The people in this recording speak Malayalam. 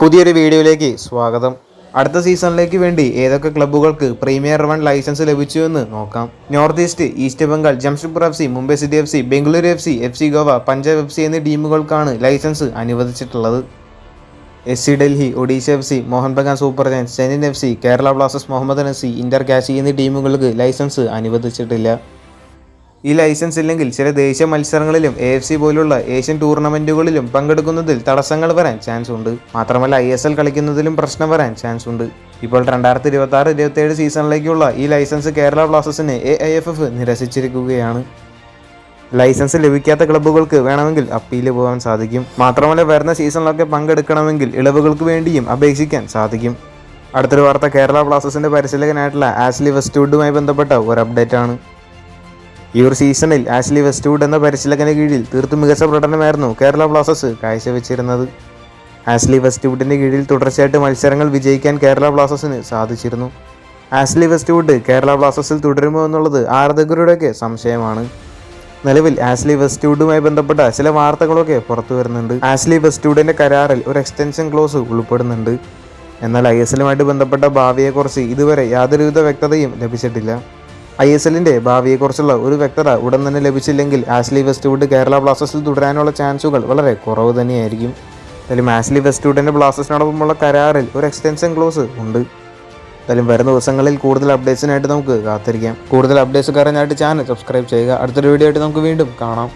പുതിയൊരു വീഡിയോയിലേക്ക് സ്വാഗതം. അടുത്ത സീസണിലേക്ക് വേണ്ടി ഏതൊക്കെ ക്ലബ്ബുകൾക്ക് പ്രീമിയർ 1 ലൈസൻസ് ലഭിച്ചുവെന്ന് നോക്കാം. North East Bengal, Jamshedpur FC, Mumbai city FC, Bengaluru FC Goa, Punjab FC എന്നീ ടീമുകൾക്കാണ് ലൈസൻസ് അനുവദിച്ചിട്ടുള്ളത്. SC Delhi, Odisha FC, Mohan Bagan super giants, Chennaiyin FC, Kerala blasters, Mohammedan FC, inter Kashi എന്നീ ടീമുകൾക്ക് ലൈസൻസ് അനുവദിച്ചിട്ടില്ല. ഈ ലൈസൻസ് ഇല്ലെങ്കിൽ ചില ദേശീയ മത്സരങ്ങളിലും AFC പോലുള്ള ഏഷ്യൻ ടൂർണമെന്റുകളിലും പങ്കെടുക്കുന്നതിൽ തടസ്സങ്ങൾ വരാൻ ചാൻസ് ഉണ്ട്. മാത്രമല്ല ISL കളിക്കുന്നതിലും പ്രശ്നം വരാൻ ചാൻസ് ഉണ്ട്. ഇപ്പോൾ 2026-27 സീസണിലേക്കുള്ള ഈ ലൈസൻസ് കേരള ബ്ലാസ്റ്റേഴ്സിന് AIFF നിരസിച്ചിരിക്കുകയാണ്. ലൈസൻസ് ലഭിക്കാത്ത ക്ലബ്ബുകൾക്ക് വേണമെങ്കിൽ അപ്പീൽ പോകാൻ സാധിക്കും. മാത്രമല്ല വരുന്ന സീസണിലൊക്കെ പങ്കെടുക്കണമെങ്കിൽ ഇളവുകൾക്ക് വേണ്ടിയും അപേക്ഷിക്കാൻ സാധിക്കും. അടുത്തൊരു വാർത്ത കേരള ബ്ലാസ്റ്റേഴ്സിന്റെ പരിശീലകനായിട്ടുള്ള ആഷ്ലി വെസ്റ്റ്വുഡുമായി ബന്ധപ്പെട്ട ഒരു അപ്ഡേറ്റ് ആണ്. ഈ ഒരു സീസണിൽ ആഷ്ലി വെസ്റ്റ്വുഡ് എന്ന പരിശീലകന് കീഴിൽ തീർത്തും മികച്ച പ്രകടനമായിരുന്നു കേരള ബ്ലാസ്റ്റേഴ്സ് കാഴ്ചവെച്ചിരുന്നത്. ആഷ്ലി വെസ്റ്റ്വുഡിന്റെ കീഴിൽ തുടർച്ചയായിട്ട് മത്സരങ്ങൾ വിജയിക്കാൻ കേരള ബ്ലാസ്റ്റേഴ്സിന് സാധിച്ചിരുന്നു. ആഷ്ലി വെസ്റ്റ്വുഡ് കേരള ബ്ലാസ്റ്റേഴ്സിൽ തുടരുമോ എന്നുള്ളത് ആരാധകരുടെയൊക്കെ സംശയമാണ്. നിലവിൽ ആഷ്ലി വെസ്റ്റ്വുഡുമായി ബന്ധപ്പെട്ട ചില വാർത്തകളൊക്കെ പുറത്തു വരുന്നുണ്ട്. ആഷ്ലി വെസ്റ്റ്വുഡിന്റെ കരാറിൽ ഒരു എക്സ്റ്റൻഷൻ ക്ലോസ് ഉൾപ്പെടുന്നുണ്ട്. എന്നാൽ ISLുമായിട്ട് ബന്ധപ്പെട്ട ഭാവിയെക്കുറിച്ച് ഇതുവരെ യാതൊരുവിധ വ്യക്തതയും ലഭിച്ചിട്ടില്ല. ISLന്റെ ഭാവിയെക്കുറിച്ചുള്ള ഒരു വ്യക്തത ഉടൻ തന്നെ ലഭിച്ചില്ലെങ്കിൽ ആഷ്ലി വെസ്റ്റ്വുഡ് കേരള ബ്ലാസ്റ്റേഴ്സിൽ തുടരാനുള്ള ചാൻസുകൾ വളരെ കുറവ് തന്നെയായിരിക്കും. എന്തായാലും ആഷ്ലി വെസ്റ്റ്വുഡിന്റെ ബ്ലാസ്റ്റേഴ്സിനോടൊപ്പമുള്ള കരാറിൽ ഒരു എക്സ്റ്റൻഷൻ ക്ലോസ് ഉണ്ട്. എന്തായാലും വരുന്ന ദിവസങ്ങളിൽ കൂടുതൽ അപ്ഡേറ്റ്സിനായിട്ട് നമുക്ക് കാത്തിരിക്കാം. കൂടുതൽ അപ്ഡേറ്റ്സ് അറിയാനായിട്ട് ചാനൽ സബ്സ്ക്രൈബ് ചെയ്യുക. അടുത്തൊരു വീഡിയോ ആയിട്ട് നമുക്ക് വീണ്ടും കാണാം.